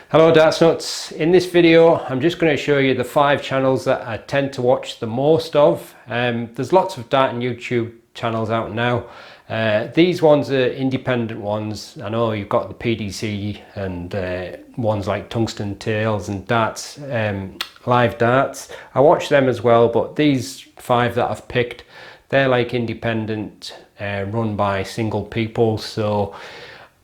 Hello Darts Nutz. In this video I'm just going to show you the 5 channels that I tend to watch the most of. There's lots of dart and YouTube channels out now. These ones are independent ones. I know you've got the PDC and ones like Tungsten Tales and Darts, Live Darts. I watch them as well, but these 5 that I've picked, they're like independent, run by single people. So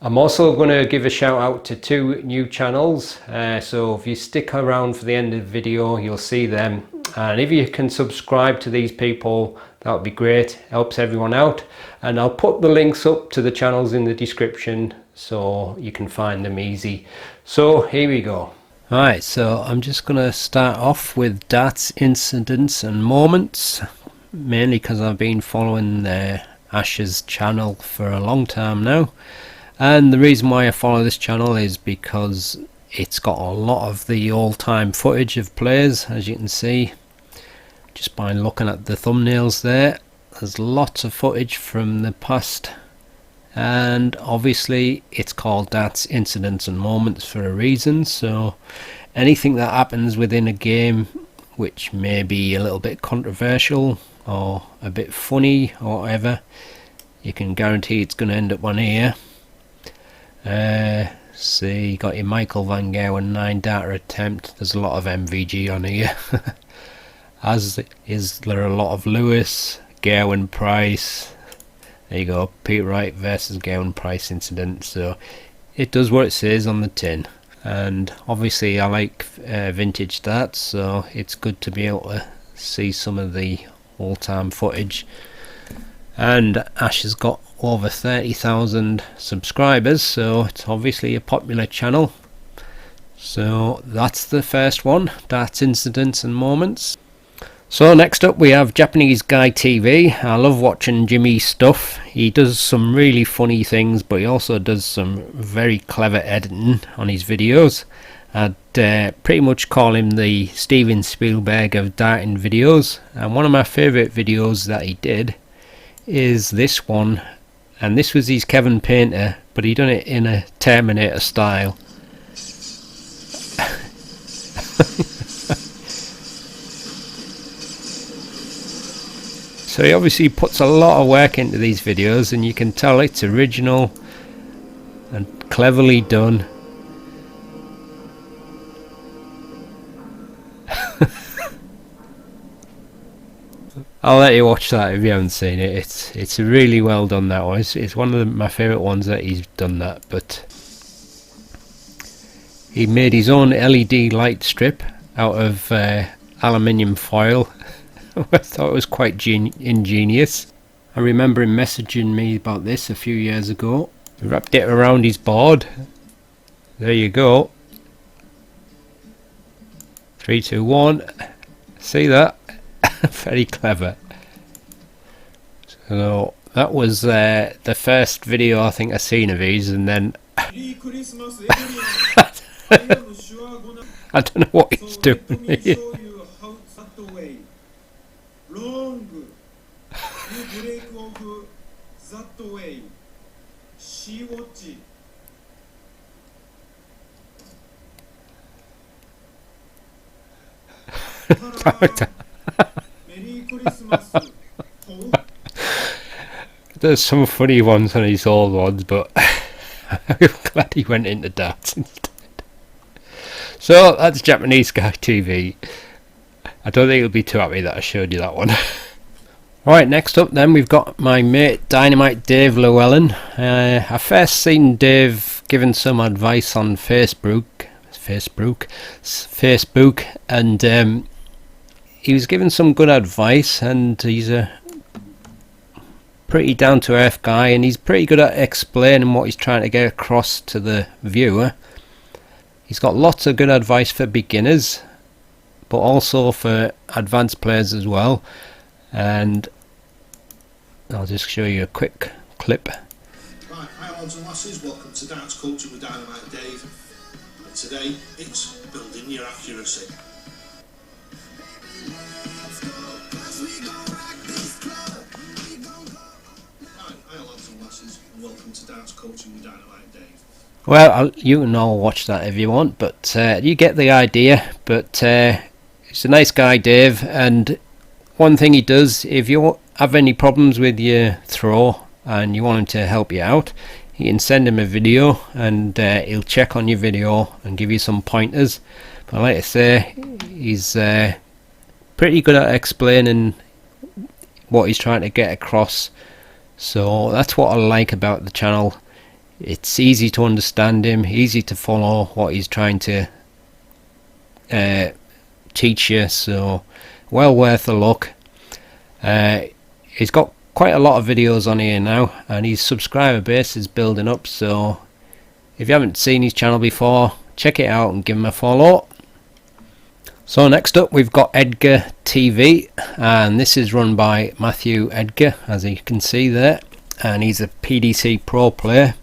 I'm also going to give a shout out to 2 new channels, so if you stick around for the end of the video you'll see them, and if you can subscribe to these people that would be great, helps everyone out, and I'll put the links up to the channels in the description so you can find them easy. So here we go. Alright, so I'm just going to start off with Darts Incidents and Moments, mainly because I've been following Ash's channel for a long time now. And the reason why I follow this channel is because it's got a lot of the all-time footage of players, as you can see just by looking at the thumbnails there. There's lots of footage from the past, and obviously it's called Darts Incidents and Moments for a reason. So anything that happens within a game which may be a little bit controversial or a bit funny or whatever, you can guarantee it's going to end up on here. See, you got your Michael Van Gerwen 9 darter attempt. There's a lot of MVG on here. As is there a lot of Lewis, Gerwen Price. There you go, Pete Wright versus Gerwen Price incident. So it does what it says on the tin. And obviously I like vintage darts, so it's good to be able to see some of the all-time footage. And Ash has got over 30,000 subscribers, so it's obviously a popular channel. So that's the first one, Darts Incidents and Moments. So next up we have Japanese Guy TV. I love watching Jimmy's stuff. He does some really funny things, but he also does some very clever editing on his videos. I'd pretty much call him the Steven Spielberg of darting videos, and one of my favourite videos that he did is this one, and this was his Kevin Painter, but he done it in a Terminator style. So he obviously puts a lot of work into these videos, and you can tell it's original and cleverly done. I'll let you watch that if you haven't seen it. It's really well done, that one. It's one of my favourite ones that he's done that. But he made his own LED light strip out of aluminium foil. I thought it was quite ingenious. I remember him messaging me about this a few years ago. He wrapped it around his board. There you go. 3, 2, 1. See that? Very clever. So that was the first video I think I've seen of his, and then I don't know what he's doing here. There's some funny ones on his old ones, but I'm glad he went into darts instead. So that's Japanese Guy TV. I don't think he'll be too happy that I showed you that one. Alright, next up then we've got my mate Dynamite Dave Llewellyn. I first seen Dave giving some advice on Facebook, and he was giving some good advice, and he's a pretty down-to-earth guy, and he's pretty good at explaining what he's trying to get across to the viewer. He's got lots of good advice for beginners, but also for advanced players as well. And I'll just show you a quick clip. Right, hi lads and lasses, welcome to Darts Culture with Dynamite Dave. And today it's building your accuracy. Hi lads and lasses, and welcome to Darts Culture with Dynamite Dave. Well, you can all watch that if you want, but you get the idea. But he's a nice guy, Dave, and one thing he does, if you have any problems with your throw and you want him to help you out, you can send him a video and he'll check on your video and give you some pointers. But like I say, he's pretty good at explaining what he's trying to get across, so that's what I like about the channel. It's easy to understand him, easy to follow what he's trying to teach you, so well worth a look. He's got quite a lot of videos on here now, and his subscriber base is building up, so if you haven't seen his channel before, check it out and give him a follow. So next up we've got Edgar TV, and this is run by Matthew Edgar, as you can see there, and he's a PDC Pro player.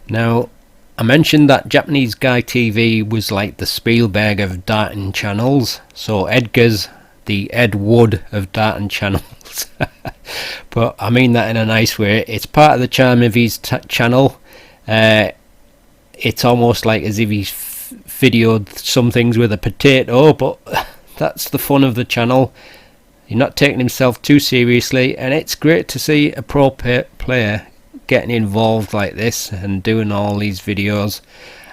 Now, I mentioned that Japanese Guy TV was like the Spielberg of darting channels, so Edgar's the Ed Wood of darting channels. But I mean that in a nice way. It's part of the charm of his channel. It's almost like as if he's videoed some things with a potato, but that's the fun of the channel. He's not taking himself too seriously, and it's great to see a pro player getting involved like this and doing all these videos.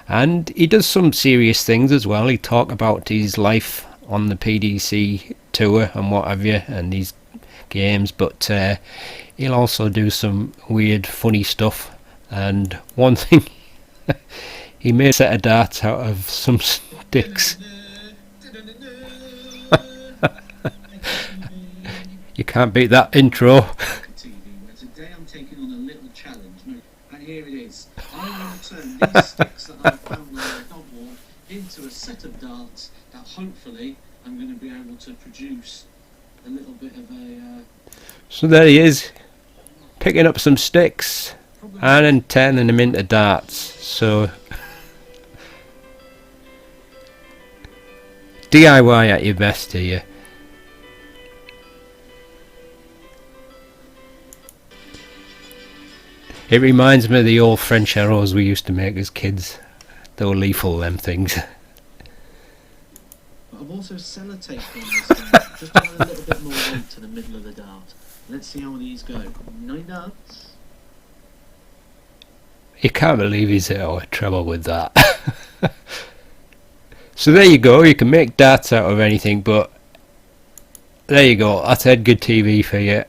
And he does some serious things as well. He talks about his life on the PDC tour and what have you, and these games, but he'll also do some weird funny stuff. And one thing, he made a set of darts out of some sticks. You can't beat that intro. Today I'm taking on a little challenge, and here it is. I want to turn these sticks that I've found on my dog wall into a set of darts that hopefully I'm going to be able to produce a little bit of a... So there he is, picking up some sticks and then turning them into darts. So DIY at your best here. It reminds me of the old French arrows we used to make as kids. They were lethal, them things. But I've also sellotaped on this guy, just to add a little bit more weight to the middle of the dart. Let's see how these go. 9 darts. You can't believe he's had all the trouble with that. So there you go, you can make darts out of anything, but there you go, that's Edgar TV for you.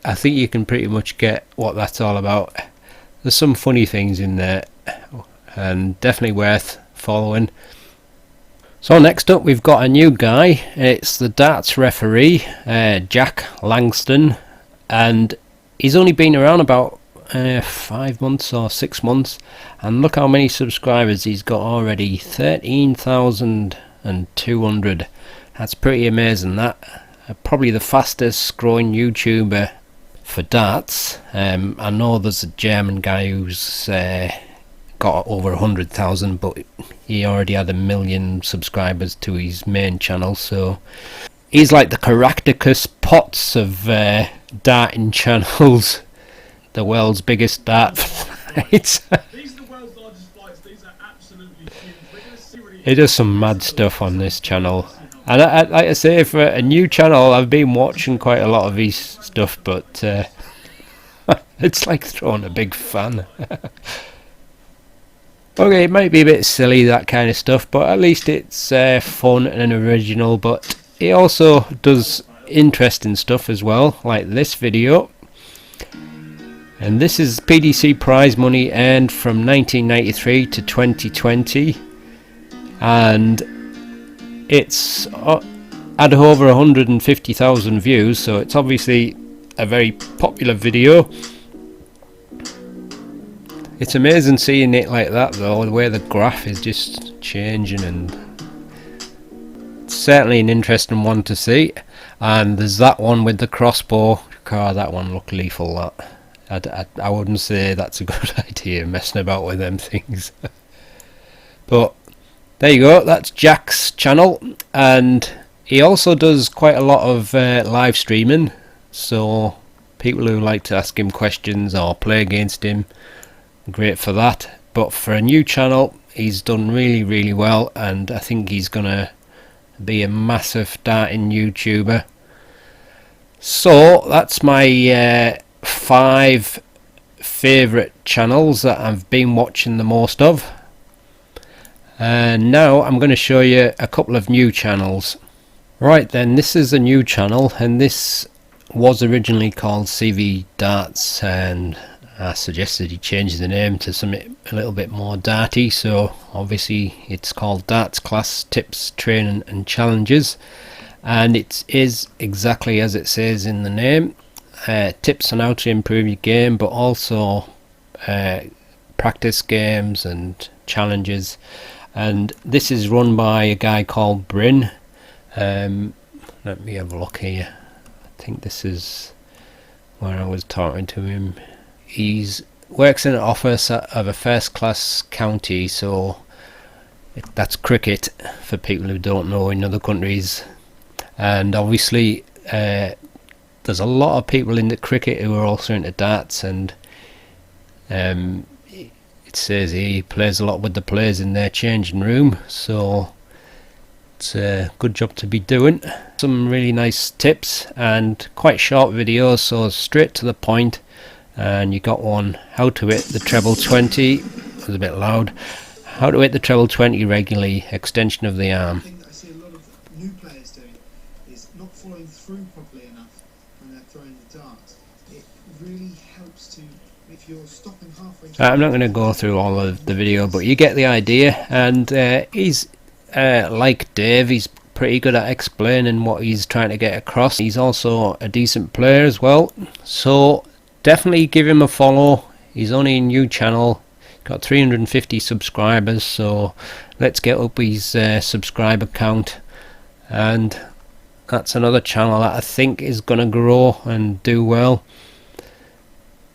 I think you can pretty much get what that's all about. There's some funny things in there, and definitely worth following. So next up we've got a new guy. It's the darts referee, Jack Langston, and he's only been around about 5 months or 6 months, and look how many subscribers he's got already. 13,200. That's pretty amazing. That probably the fastest growing YouTuber for darts. I know there's a German guy who's got over 100,000, but he already had 1 million subscribers to his main channel, so he's like the Caractacus Potts of darting channels. The world's biggest dart flights. These are the world's largest flights. These are absolutely huge. We're going to see what He does some mad stuff on this channel, and like I say, for a new channel, I've been watching quite a lot of his stuff, but it's like throwing a big fan. Okay, it might be a bit silly, that kind of stuff, but at least it's fun and original. But he also does interesting stuff as well, like this video. And this is PDC prize money earned from 1993 to 2020, and it's had over 150,000 views, so it's obviously a very popular video. It's amazing seeing it like that though, the way the graph is just changing, and it's certainly an interesting one to see. And there's that one with the crossbow. God, that one looked lethal. That I wouldn't say that's a good idea, messing about with them things. But there you go, that's Jack's channel, and he also does quite a lot of live streaming, so people who like to ask him questions or play against him, great for that. but for a new channel he's done really well, and I think he's gonna be a massive darting YouTuber. So that's my 5 favourite channels that I've been watching the most of. And now I'm going to show you a couple of new channels. Right then, this is a new channel, and this was originally called CV Darts, and I suggested he change the name to something a little bit more darty, so obviously it's called Darts Class Tips, Training and Challenges, and it is exactly as it says in the name. Tips on how to improve your game, but also practice games and challenges. And this is run by a guy called Bryn. Let me have a look here. I think this is where I was talking to him. He's works in an office of a first class county, so that's cricket for people who don't know in other countries. And obviously there's a lot of people into cricket who are also into darts, and it says he plays a lot with the players in their changing room, so it's a good job to be doing. Some really nice tips and quite short videos, so straight to the point. And you got one, how to hit the treble 20, it was a bit loud, how to hit the treble 20 regularly, extension of the arm. The thing that I see a lot of new players doing is not following through properly enough when they're throwing the darts. It really helps to, if you're stopping halfway through. I'm not going to go through all of the video, but you get the idea. And he's like Dave, he's pretty good at explaining what he's trying to get across. He's also a decent player as well, so definitely give him a follow. He's only a new channel, got 350 subscribers, so let's get up his subscriber count. And that's another channel that I think is going to grow and do well.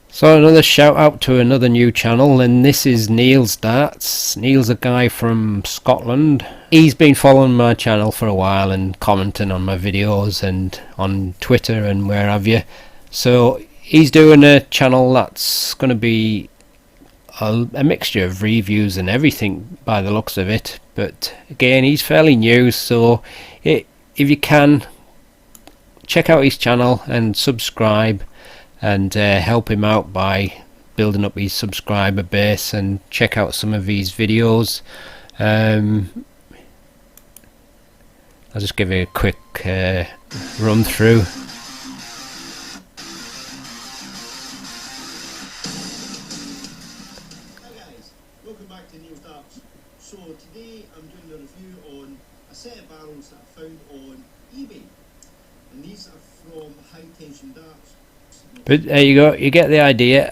So another shout out to another new channel, and this is Niels Darts. Niels, a guy from Scotland. He's been following my channel for a while and commenting on my videos and on Twitter and where have you. So he's doing a channel that's going to be a mixture of reviews and everything by the looks of it. But again, he's fairly new, so if you can, check out his channel and subscribe, and help him out by building up his subscriber base, and check out some of his videos. I'll just give you a quick run through. Hi guys, welcome back to Niels Darts. So today I'm doing a review on a set of barrels that I found on eBay, and these are from High Tension Darts. But there you go, you get the idea.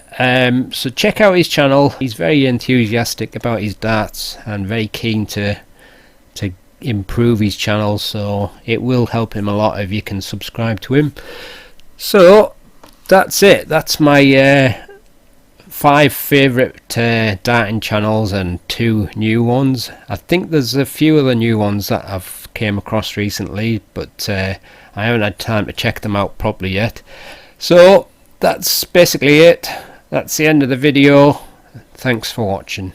So check out his channel. He's very enthusiastic about his darts and very keen to improve his channel, so it will help him a lot if you can subscribe to him. So that's it. That's my 5 favourite darting channels and 2 new ones. I think there's a few other new ones that I've came across recently, but I haven't had time to check them out properly yet. So that's basically it. That's the end of the video. Thanks for watching.